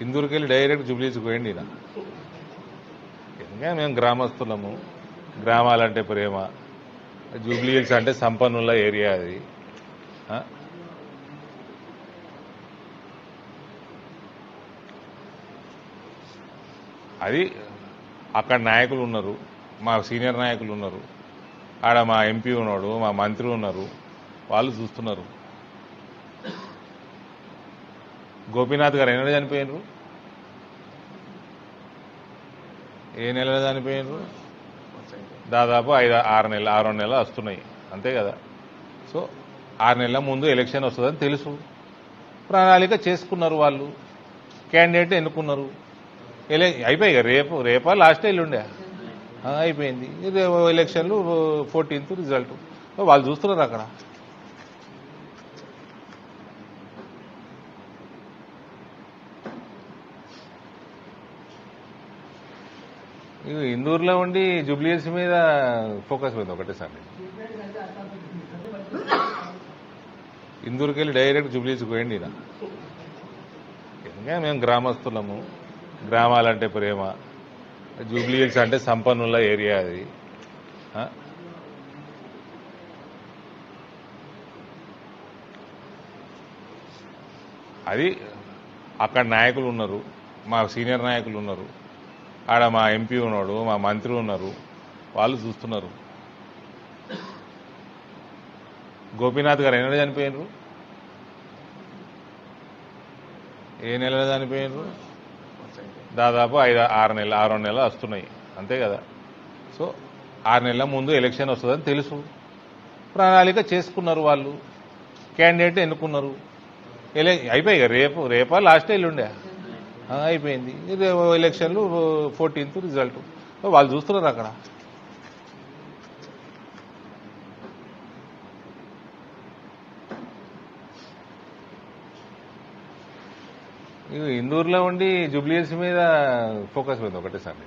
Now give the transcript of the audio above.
ఇందూరుకి వెళ్ళి డైరెక్ట్ జూబ్లీస్కి పోయండి ఈయన. ఎందుకంటే మేము గ్రామస్తులము, గ్రామాలంటే ప్రేమ, జూబ్లీ హిల్స్ అంటే సంపన్నుల ఏరియా అది. ఆ? అది అక్కడ నాయకులు ఉన్నారు, మా సీనియర్ నాయకులు ఉన్నారు, ఆడ మా ఎంపీ ఉన్నాడు, మా మంత్రి ఉన్నారు, వాళ్ళు చూస్తున్నారు. గోపీనాథ్ గారు ఎన్నడూ చనిపోయినరు? ఏ నెలలో చనిపోయినరు? దాదాపు 6 నెలలు వస్తున్నాయి, అంతే కదా. సో 6 నెలల ముందు ఎలక్షన్ వస్తుందని తెలుసు, ప్రణాళిక చేసుకున్నారు వాళ్ళు, క్యాండిడేట్ ఎన్నుకున్నారు, అయిపోయాయి కదా. రేపా లాస్ట్ ఎల్లుండే అయిపోయింది ఎలక్షన్లు. 14th రిజల్ట్ వాళ్ళు చూస్తున్నారు అక్కడ. ఇందూరులో ఉండి జూబ్లీ హిల్స్ మీద ఫోకస్ పోయింది ఒకటేసారి. ఇందూరుకి వెళ్ళి డైరెక్ట్ జూబ్లీ హిల్స్కి పోయండి ఈయన. ఎందుకంటే మేము గ్రామస్తులము, గ్రామాలంటే ప్రేమ, జూబ్లీ హిల్స్ అంటే సంపన్నుల ఏరియా అది. ఆ? అది అక్కడ నాయకులు ఉన్నారు, మా సీనియర్ నాయకులు ఉన్నారు, ఆడ మా ఎంపీ ఉన్నాడు, మా మంత్రి ఉన్నారు, వాళ్ళు చూస్తున్నారు. గోపీనాథ్ గారు ఎన్నడూ చనిపోయినరు? ఏ నెలలో చనిపోయినరు? దాదాపు 6 నెలలు వస్తున్నాయి, అంతే కదా. సో 6 నెలల ముందు ఎలక్షన్ వస్తుందని తెలుసు, ప్రణాళిక చేసుకున్నారు వాళ్ళు, క్యాండిడేట్ ఎన్నుకున్నారు, అయిపోయాయి కదా. రేపా లాస్ట్ ఎల్లుండే అయిపోయింది ఎలక్షన్లు. 14th రిజల్ట్ వాళ్ళు చూస్తున్నారు అక్కడ. ఇందూరులో ఉండి జూబ్లీ హిల్స్ మీద ఫోకస్ పోయింది ఒకటేసారి.